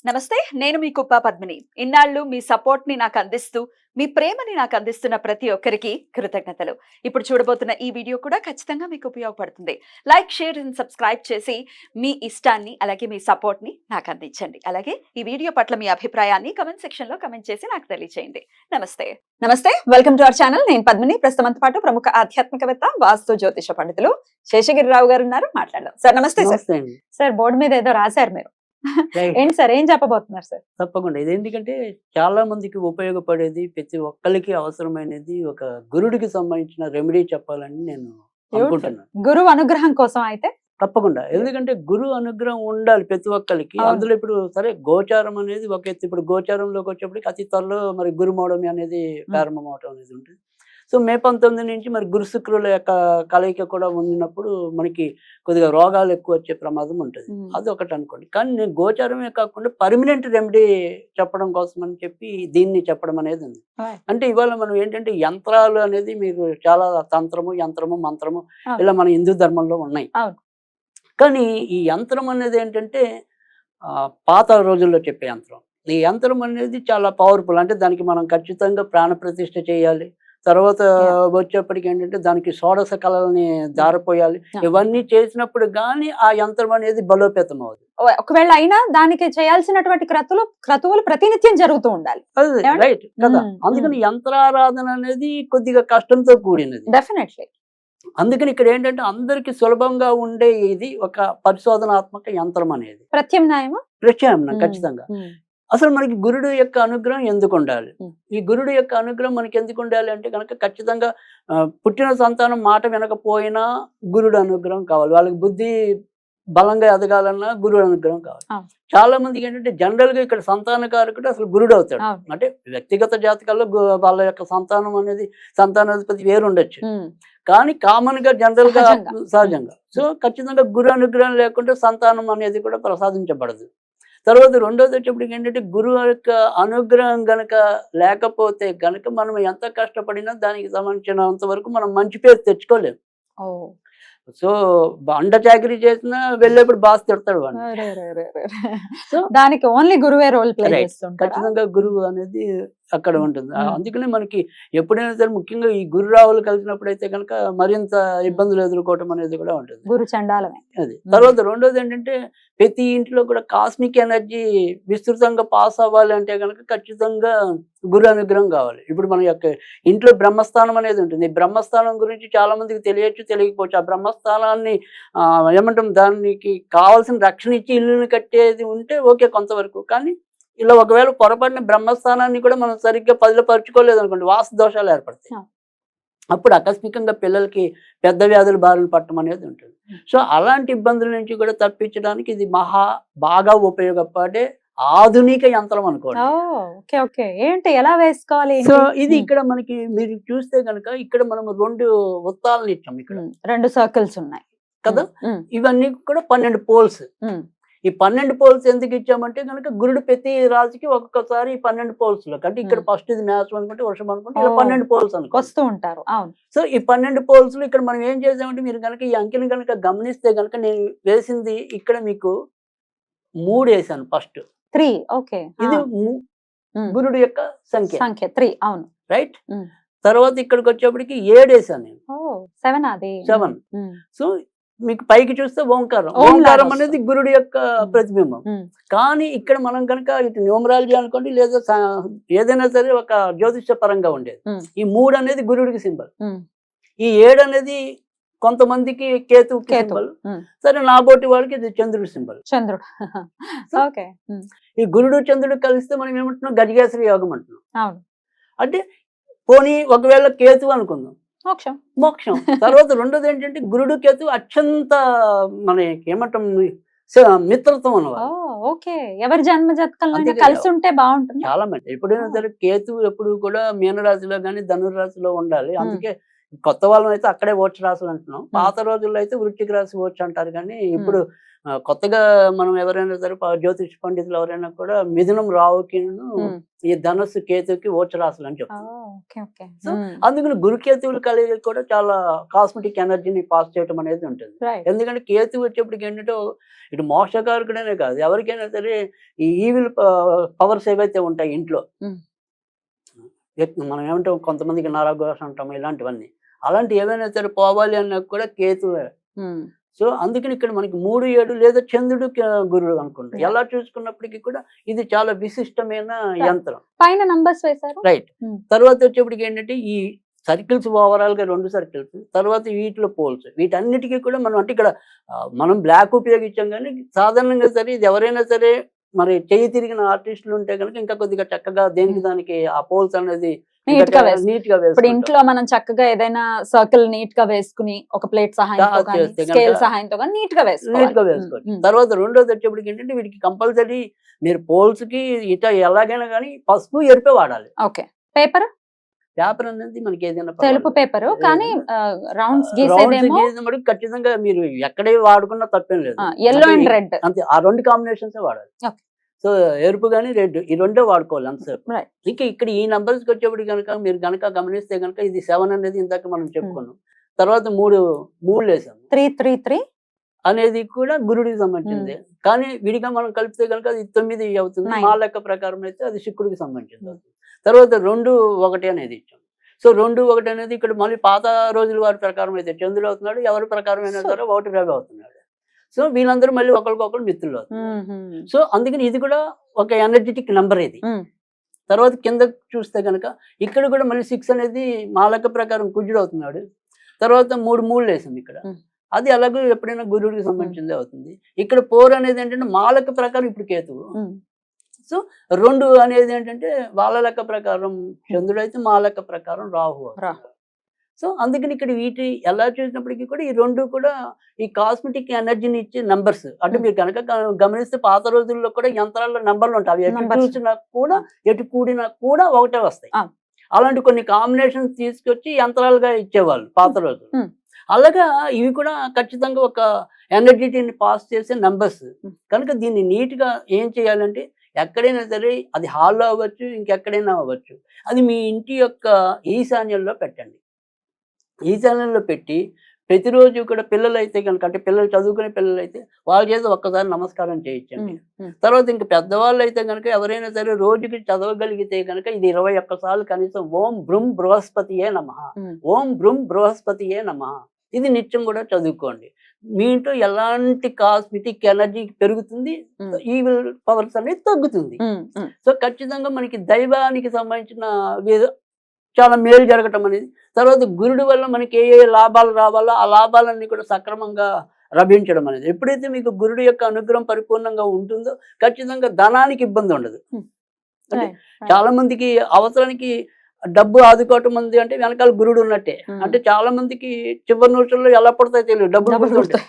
నమస్తే, నేను మీ కుప్ప పద్మిని. ఇన్నాళ్ళు మీ సపోర్ట్‌ని నాకందిస్తూ, మీ ప్రేమని నాకందిస్తున్న ప్రతి ఒక్కరికి కృతజ్ఞతలు. ఇప్పుడు చూడబోతున్న ఈ వీడియో కూడా ఖచ్చితంగా మీకు ఉపయోగపడుతుంది. లైక్, షేర్ అండ్ సబ్స్క్రైబ్ చేసి మీ ఇష్టాన్ని, అలాగే మీ సపోర్ట్‌ని నాకందించండి. అలాగే ఈ వీడియో పట్ల మీ అభిప్రాయాన్ని కామెంట్ సెక్షన్‌లో కామెంట్ చేసి నాకు తెలియజేయండి. నమస్తే. నమస్తే. Welcome to our channel. నేను పద్మిని. ప్రస్తుతంతో పాటు ప్రముఖ ఆధ్యాత్మికవేత్త, వాస్తు జ్యోతిష పండితులు శేషగిరిరావు గారు ఉన్నారు. మాట్లాడదాం. సార్ నమస్తే. సార్ సార్ బోర్డు మీద ఏదో రాశారు మీరు. ఏంటి సార్, ఏం చెప్పబోతున్నారు సార్? తప్పకుండా. ఇది ఎందుకంటే చాలా మందికి ఉపయోగపడేది, ప్రతి ఒక్కరికి అవసరమైనది, ఒక గురుడికి సంబంధించిన రెమెడీ చెప్పాలని నేను అనుకుంటున్నాను. గురువు అనుగ్రహం కోసం అయితే తప్పకుండా. ఎందుకంటే గురు అనుగ్రహం ఉండాలి ప్రతి ఒక్కరికి. అందులో ఇప్పుడు సరే గోచారం అనేది ఒక ఎత్తు. ఇప్పుడు గోచారంలోకి వచ్చేప్పటికి అతి త్వరలో మరి గురుమౌఢమి అనేది ప్రారంభం అవటం అనేది ఉంటుంది. సో మే 19 నుంచి మరి గురు శుక్రుల యొక్క కలయిక కూడా ఉన్నప్పుడు మనకి కొద్దిగా రోగాలు ఎక్కువ వచ్చే ప్రమాదం ఉంటుంది. అది ఒకటి అనుకోండి. కానీ నేను గోచారమే కాకుండా పర్మనెంట్ రెమెడీ చెప్పడం కోసం అని చెప్పి దీన్ని చెప్పడం అనేది ఉంది. అంటే ఇవాళ మనం ఏంటంటే యంత్రాలు అనేది మీకు చాలా తంత్రము, యంత్రము, మంత్రము ఇలా మన హిందూ ధర్మంలో ఉన్నాయి. కానీ ఈ యంత్రం అనేది ఏంటంటే పాత రోజుల్లో చెప్పే యంత్రం. ఈ యంత్రం అనేది చాలా పవర్ఫుల్. అంటే దానికి మనం ఖచ్చితంగా ప్రాణ ప్రతిష్ఠ చేయాలి. తర్వాత వచ్చేప్పటికి ఏంటంటే దానికి షోడశ కళల్ని దారిపోయాలి. ఇవన్నీ చేసినప్పుడు గానీ ఆ యంత్రం అనేది బలోపేతం అవుతుంది. ఒకవేళ అయినా దానికి చేయాల్సినటువంటి క్రతువులు ప్రతినిత్యం జరుగుతూ ఉండాలి. రైట్ కదా. అందుకని యంత్రారాధన అనేది కొద్దిగా కష్టంతో కూడినది. డెఫినెట్లీ. అందుకని ఇక్కడ ఏంటంటే అందరికి సులభంగా ఉండే ఇది ఒక పరిశోధనాత్మక యంత్రం అనేది. ప్రత్యామ్నాయం ఖచ్చితంగా. అసలు మనకి గురుడు యొక్క అనుగ్రహం ఎందుకు ఉండాలి? ఈ గురుడు యొక్క అనుగ్రహం మనకి ఎందుకు ఉండాలి అంటే కనుక ఖచ్చితంగా పుట్టిన సంతానం మాట వినకపోయినా గురుడు అనుగ్రహం కావాలి. వాళ్ళకి బుద్ధి బలంగా ఎదగాలన్నా గురుడు అనుగ్రహం కావాలి. చాలా మందికి ఏంటంటే జనరల్ గా ఇక్కడ సంతానకారకుడు అసలు గురుడు అవుతాడు. అంటే వ్యక్తిగత జాతకాల్లో వాళ్ళ యొక్క సంతానం అనేది సంతానాధిపతి వేరు ఉండొచ్చు. కానీ కామన్ గా జనరల్ గా సహజంగా సో ఖచ్చితంగా గురు అనుగ్రహం లేకుంటే సంతానం అనేది కూడా ప్రసాదించబడదు. తర్వాత రెండోది వచ్చేప్పటికి ఏంటంటే గురువు యొక్క అనుగ్రహం గనక లేకపోతే గనక మనం ఎంత కష్టపడినా దానికి సంబంధించినంత వరకు మనం మంచి పేరు తెచ్చుకోలేము. సో అండ చాకరీ చేసినా వెళ్ళేప్పుడు బాస్ తిడతాడు వాడిని. సో దానికి ఓన్లీ గురువే రోల్ ప్లే చేస్తుంటారు. ఖచ్చితంగా గురువు అనేది అక్కడ ఉంటుంది. అందుకనే మనకి ఎప్పుడైనా సరే ముఖ్యంగా ఈ గురు రావులు కలిసినప్పుడు అయితే కనుక మరింత ఇబ్బందులు ఎదుర్కోవటం అనేది కూడా ఉంటుంది. గురు చండాలమే అది. తర్వాత రెండోది ఏంటంటే ప్రతి ఇంట్లో కూడా కాస్మిక్ ఎనర్జీ విస్తృతంగా పాస్ అవ్వాలి అంటే కనుక ఖచ్చితంగా గురు అనుగ్రహం కావాలి. ఇప్పుడు మన యొక్క ఇంట్లో బ్రహ్మస్థానం అనేది ఉంటుంది. బ్రహ్మస్థానం గురించి చాలా మందికి తెలియచ్చు, తెలియకపోవచ్చు. ఆ బ్రహ్మస్థానాన్ని ఏమంటాం, దానికి కావాల్సిన రక్షణ ఇచ్చి ఇల్లుని కట్టేది ఉంటే ఓకే కొంతవరకు. కానీ ఇలా ఒకవేళ పొరపాటున బ్రహ్మస్థానాన్ని కూడా మనం సరిగ్గా పదిలపరుచుకోలేదు అనుకోండి, వాస్తు దోషాలు ఏర్పడతాయి. అప్పుడు ఆకస్మికంగా పిల్లలకి పెద్ద వ్యాధులు బారిన పట్టడం అనేది ఉంటుంది. సో అలాంటి ఇబ్బందుల నుంచి కూడా తప్పించడానికి ఇది బాగా ఉపయోగపడే ఆధునిక యంత్రం అనుకోండి. ఏంటి ఎలా వేసుకోవాలి? సో ఇది ఇక్కడ మనకి మీరు చూస్తే కనుక ఇక్కడ మనం 2 వృత్తాలను ఇచ్చాం. ఇక్కడ 2 సర్కిల్స్ ఉన్నాయి కదా. ఇవన్నీ కూడా 12 పోల్స్. ఈ 12 పోల్స్ ఎందుకు ఇచ్చామంటే కనుక గురుడు ప్రతి రాశికి ఒక్కొక్కసారి 12 పోల్స్ లో అంటే ఇక్కడ ఫస్ట్ ఇది మేషం అనుకుంటే వృషభం అనుకుంటే ఇలా 12 పోల్స్ వస్తూ ఉంటారు. సో ఈ 12 పోల్స్ లో ఇక్కడ మనం ఏం చేసామంటే మీరు కనుక ఈ అంకెని కనుక గమనిస్తే కనుక నేను వేసింది ఇక్కడ మీకు 3 వేసాను. ఫస్ట్ 3. ఓకే. ఇది గురుడు యొక్క సంఖ్య 3. అవును, రైట్. తర్వాత ఇక్కడికి వచ్చేప్పటికి 7 వేసాను నేను. 7. సో మీకు పైకి చూస్తే ఓంకారం అనేది గురుడు యొక్క ప్రతిబింబం. కానీ ఇక్కడ మనం కనుక ఇటు న్యూమరాలజీ అనుకోండి లేదా ఏదైనా సరే ఒక జ్యోతిష పరంగా ఉండేది. ఈ 3 అనేది గురుడికి సింబల్. ఈ 7 అనేది కొంతమందికి కేతు సింబల్. సరే నాబోటి వాళ్ళకి ఇది చంద్రుడి సింబల్. ఈ గురుడు చంద్రుడు కలిస్తే మనం ఏమంటున్నాం, గజకేసరి యోగం అంటున్నాం. అంటే పోనీ ఒకవేళ కేతు అనుకుందాం, మోక్షం. తర్వాత రెండోది ఏంటంటే గురుడు కేతు అత్యంత మనకి ఏమంటాం మిత్రత్వం అన్నమాట. ఎవరి జన్మ జాతకంలో కలిసి ఉంటే బాగుంటుంది. చాలా మంది ఎప్పుడైనా సరే కేతు ఎప్పుడు కూడా మీనరాశిలో కానీ ధనురాశిలో ఉండాలి. అందుకే కొత్త వాళ్ళం అయితే అక్కడే ఓట్స్ రాసులు అంటున్నాం. పాత రోజుల్లో అయితే వృశ్చిక రాశి ఓట్స్ అంటారు. కానీ ఇప్పుడు కొత్తగా మనం ఎవరైనా సరే జ్యోతిష్ పండితులు ఎవరైనా కూడా మిథునం రావుకి ఈ ధనస్సు కేతుకి ఓట్స్ రాసులు అని చెప్తారు. సో అందుకని గురుకేతువులు కలిగి కూడా చాలా కాస్మెటిక్ ఎనర్జీని పాస్ చేయడం అనేది ఉంటుంది. ఎందుకంటే కేతు వచ్చేప్పటికి ఏంటంటే ఇటు మోక్షకారకుడనే కాదు, ఎవరికైనా సరే ఈ ఈవిల్ పవర్స్ ఏవైతే ఉంటాయి ఇంట్లో, మనం ఏమంటాం కొంతమందికి నరఘోష అంటాం, ఇలాంటివన్నీ అలాంటి ఏవైనా సరే పోవాలి అన్నా కూడా కేతువే. సో అందుకని ఇక్కడ మనకి 3, 7 లేదా చంద్రుడు గురుడు అనుకుంటాం. ఎలా చూసుకున్నప్పటికీ కూడా ఇది చాలా విశిష్టమైన యంత్రం. పైన నంబర్స్ వేశారు. రైట్. తర్వాత వచ్చేప్పటికి ఏంటంటే ఈ సర్కిల్స్ ఓవరాల్ గా 2 సర్కిల్స్, తర్వాత వీటిలో పోల్స్, వీటన్నిటికీ కూడా మనం అంటే ఇక్కడ మనం బ్లాక్ ఉపయోగించాం. కానీ సాధారణంగా సరే ఇది ఎవరైనా సరే మరి చేయి తిరిగిన ఆర్టిస్టులు ఉంటే కనుక ఇంకా కొద్దిగా చక్కగా దేనికి దానికి ఆ పోల్స్ అనేది నీట్ గా ఇప్పుడు ఇంట్లో మనం చక్కగా ఏదైనా సర్కిల్ నీట్ గా వేసుకుని ఒక ప్లేట్ సహాయంతో స్కేల్ సహాయంతో నీట్ గా వేసుకోవచ్చు. తర్వాత రెండోది వచ్చేప్పటికి ఏంటంటే వీటికి కంపల్సరీ మీరు పోల్స్ కి ఇట ఎలాగైనా కానీ పసుపు ఎరుపే వాడాలి. ఓకే. పేపర్ అనేది మనకి ఏదైనా తెలుపు పేపర్, కానీ రౌండ్స్ గీసేదేమో ఖచ్చితంగా మీరు ఎక్కడే వాడుకున్నా తప్పేం లేదు. yellow and red అంతే, ఆ 2 కాంబినేషన్స్ వాడాలి. సో ఎరుపు కానీ రెడ్ ఈ 2 వాడుకోవాలి అంతసేపు. ఇంకా ఇక్కడ ఈ నంబర్స్కి వచ్చేప్పుడు కనుక మీరు కనుక గమనిస్తే కనుక ఇది 7 అనేది ఇందాక మనం చెప్పుకున్నాం. తర్వాత 3 వేసాము. 3 అనేది కూడా గురుడికి సంబంధించింది. కానీ విడిగా మనం కలిపితే కనుక అది 9 అవుతుంది. మా లెక్క ప్రకారం అయితే అది శుక్రుడికి సంబంధించింది అవుతుంది. తర్వాత 2, 1 అనేది ఇచ్చాం. సో 2, 1 అనేది ఇక్కడ మళ్ళీ పాత రోజుల వారి ప్రకారం అయితే చంద్రుడు అవుతున్నాడు, ఎవరి ప్రకారం అయినా సరే 1 రవి అవుతున్నాడు. సో వీళ్ళందరూ మళ్ళీ ఒకరికొకరు మిత్రులు అవుతున్నారు. సో అందుకని ఇది కూడా ఒక ఎనర్జెటిక్ నెంబర్ ఇది. తర్వాత కింద చూస్తే కనుక ఇక్కడ కూడా మళ్ళీ 6 అనేది మా లెక్క ప్రకారం కుజుడు అవుతున్నాడు. తర్వాత 3 వేసాం ఇక్కడ, అది అలాగే ఎప్పుడైనా గురుడికి సంబంధించింది అవుతుంది. ఇక్కడ 4 అనేది ఏంటంటే మా లెక్క ప్రకారం ఇప్పుడు కేతువు. సో 2 అనేది ఏంటంటే వాళ్ళ లెక్క ప్రకారం చంద్రుడు అయితే మా లెక్క ప్రకారం రాహు. సో అందుకని ఇక్కడ వీటి ఎలా చూసినప్పటికీ కూడా ఈ 2 కూడా ఈ కాస్మెటిక్ ఎనర్జీని ఇచ్చే నంబర్స్. అంటే మీరు కనుక గమనిస్తే పాత రోజుల్లో కూడా యంత్రాల్లో నంబర్లు ఉంటాయి. అవి ఎటు చూసినా కూడా ఎటు కూడినా కూడా ఒకటే వస్తాయి. అలాంటి కొన్ని కాంబినేషన్స్ తీసుకొచ్చి యంత్రాలుగా ఇచ్చేవాళ్ళు పాత రోజులు. అలాగా ఇవి కూడా ఖచ్చితంగా ఒక ఎనర్జీని పాస్ చేసే నంబర్స్. కనుక దీన్ని నీట్ గా ఏం చేయాలంటే ఎక్కడైనా సరే అది హాల్లో అవ్వచ్చు, ఇంకెక్కడైనా అవ్వచ్చు, అది మీ ఇంటి యొక్క ఈశాన్యంలో పెట్టండి. ఈశాన్యంలో పెట్టి ప్రతిరోజు కూడా పిల్లలు అయితే కనుక, అంటే పిల్లలు చదువుకునే పిల్లలు అయితే వాళ్ళ చేత ఒక్కసారి నమస్కారం చేయించండి. తర్వాత ఇంకా పెద్దవాళ్ళు అయితే కనుక ఎవరైనా సరే రోజుకి చదవగలిగితే కనుక ఇది 21 సార్లు కనీసం ఓం బ్రూం బృహస్పతియే నమః, ఓం బ్రూం బృహస్పతియే నమః, ఇది నిత్యం కూడా చదువుకోండి. మీ ఇంట్లో ఎలాంటి కాస్మెటిక్ ఎనర్జీ పెరుగుతుంది, ఈవిల్ పవర్స్ అనేది తగ్గుతుంది. సో ఖచ్చితంగా మనకి దైవానికి సంబంధించిన చాలా మేలు జరగటం అనేది. తర్వాత గురుడు వల్ల మనకి ఏ లాభాలు రావాలో ఆ లాభాలన్నీ కూడా సక్రమంగా లభించడం అనేది. ఎప్పుడైతే మీకు గురుడు యొక్క అనుగ్రహం పరిపూర్ణంగా ఉంటుందో ఖచ్చితంగా ధనానికి ఇబ్బంది ఉండదు. అంటే చాలా మందికి అవసరానికి డబ్బు ఆదుకోవటం ఉంది అంటే వెనకాల గురుడు ఉన్నట్టే. అంటే చాలా మందికి చివరి నిమిషంలో ఎలా పడతాయో తెలియదు, డబ్బులు పడుతుంటాయి,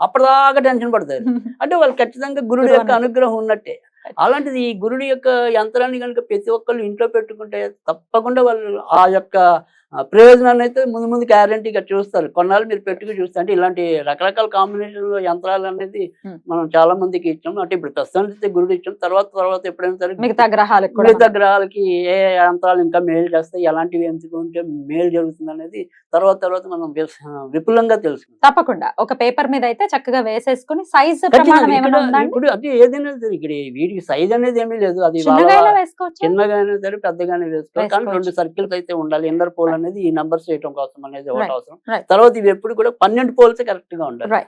అప్పటిదాకా టెన్షన్ పడతారు. అంటే వాళ్ళు ఖచ్చితంగా గురుడు యొక్క అనుగ్రహం ఉన్నట్టే. అలాంటిది ఈ గురుడు యొక్క యంత్రాన్ని కనుక ప్రతి ఒక్కళ్ళు ఇంట్లో పెట్టుకుంటే తప్పకుండా వాళ్ళు ఆ యొక్క ప్రయోజనాన్ని అయితే ముందు గ్యారంటీగా చూస్తారు. కొన్నాళ్ళు మీరు పెట్టుకు చూస్తే అంటే ఇలాంటి రకరకాల కాంబినేషన్ యంత్రాలు అనేది మనం చాలా మందికి ఇచ్చాం. అంటే ఇప్పుడు ప్రస్తుతానికి గురుడు ఇచ్చాం, తర్వాత ఎప్పుడైనా సరే మిగతా గ్రహాలకి ఏ యంత్రాలు ఇంకా మేలు చేస్తాయి, ఎలాంటివి ఎంచుకుంటే మేలు జరుగుతుంది అనేది తర్వాత మనం విపులంగా తెలుసుకుంటాం. తప్పకుండా ఒక పేపర్ మీద అయితే చక్కగా వేసేసుకుని సైజ్ ఇప్పుడు అది ఏదైనా సరే ఇక్కడ వీటికి సైజ్ అనేది ఏమీ లేదు, అది చిన్నగా అయినా సరే పెద్దగానే వేసుకోవాలి. కానీ 2 సర్కిల్స్ అయితే ఉండాలి. ఇన్నర్ పోల్ అనేది ఈ నంబర్స్ చేయడం కోసం అనేది ఒకటి అవసరం. తర్వాత ఇవి ఎప్పుడు కూడా 12 పోల్స్ కరెక్ట్ గా ఉండాలి.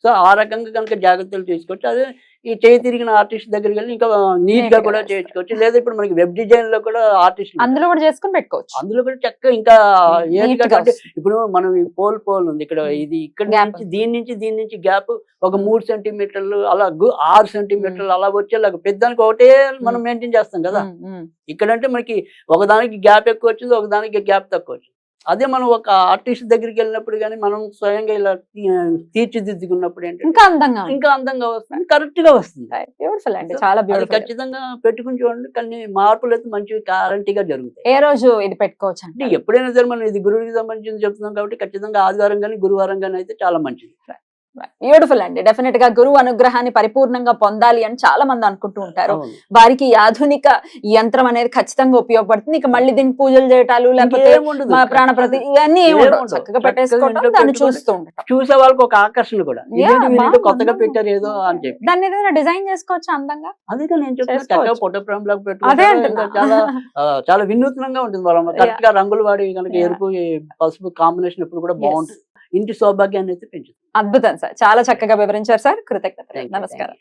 సో ఆ రకంగా కనుక జాగ్రత్తలు తీసుకోవచ్చు. అదే ఈ చేయి తిరిగిన ఆర్టిస్ట్ దగ్గరికి వెళ్ళి ఇంకా నీట్ గా కూడా చేసుకోవచ్చు. లేదా ఇప్పుడు మనకి వెబ్ డిజైన్ లో కూడా ఆర్టిస్ట్ అందులో కూడా చేసుకుని పెట్టుకోవచ్చు. అందులో కూడా చక్కగా ఇంకా అంటే ఇప్పుడు మనం ఈ పోల్ ఉంది ఇక్కడ, ఇది ఇక్కడ నుంచి దీని నుంచి గ్యాప్ ఒక 3 సెంటీమీటర్లు అలా 6 సెంటీమీటర్లు అలా వచ్చేలాగా పెద్దానికి ఒకటే మనం మెయింటైన్ చేస్తాం కదా. ఇక్కడంటే మనకి ఒకదానికి గ్యాప్ ఎక్కువ వచ్చింది, ఒకదానికి గ్యాప్ తక్కువ వచ్చింది. అదే మనం ఒక ఆర్టిస్ట్ దగ్గరికి వెళ్ళినప్పుడు కానీ మనం స్వయంగా ఇలా తీర్చిదిద్దుకున్నప్పుడు ఏంటంటే ఇంకా అందంగా ఇంకా అందంగా వస్తుంది, కరెక్ట్ గా వస్తుంది. బ్యూటిఫుల్ అండి, చాలా అది బ్యూటిఫుల్. ఖచ్చితంగా పెట్టుకుని చూడండి, కానీ మార్పులు అయితే మంచి గ్యారంటీగా జరుగుతాయి. ఏ రోజు ఇది పెట్టుకోవచ్చు అంటే అంటే ఎప్పుడైనా సరే మనం ఇది గురువుకి సంబంధించి చెప్తున్నాం కాబట్టి ఖచ్చితంగా ఆదివారం కానీ గురువారం కానీ అయితే చాలా మంచిది. బ్యూటిఫుల్ అండి. డెఫినెట్ గా గురువు అనుగ్రహాన్ని పరిపూర్ణంగా పొందాలి అని చాలా మంది అనుకుంటూ ఉంటారు. అవును. వారికి ఈ ఆధునిక యంత్రం అనేది ఖచ్చితంగా ఉపయోగపడుతుంది. ఇక మళ్ళీ దీనికి పూజలు చేయటాలు లేకపోతే ఇంకేముండదు. మా ప్రాణప్రతి ఇవన్నీ ఏమి ఉండవు. ఏముండవు. చక్కగా చక్కగా పెట్టేసుకోవటం, ఇంట్లో దాన్ని పెట్టుకొని చూస్తూ ఉండటం. చూసే వాళ్ళకి ఒక ఆకర్షణ కూడా, ఇదేంటి వీళ్ళు బాగుంది, కొత్తగా అందంగా పెట్టారు ఏదో అని చెప్పి. దాన్ని ఏదైనా డిజైన్ చేసుకోవచ్చు అందంగా. అందుకే నేను చెప్తున్నా చేసుకోవచ్చు. చక్కగా ఫోటో ఫ్రేమ్ లాగా అదే పెట్టుకుంటే అంటున్నా. చాలా చాలా వినూత్నంగా ఉంటుంది. వాళ్ళ కరెక్ట్ గా రంగులు వాడి కనుక Yeah. ఎరుపు ఈ పసుపు కాంబినేషన్ ఎప్పుడు కూడా బాగుంటుంది. ఇంటి సౌభాగ్యాన్ని అయితే పెంచుతుంది. అద్భుతం సార్, చాలా చక్కగా వివరించారు సార్. కృతజ్ఞతలు, Thank you, నమస్కారం. thank you.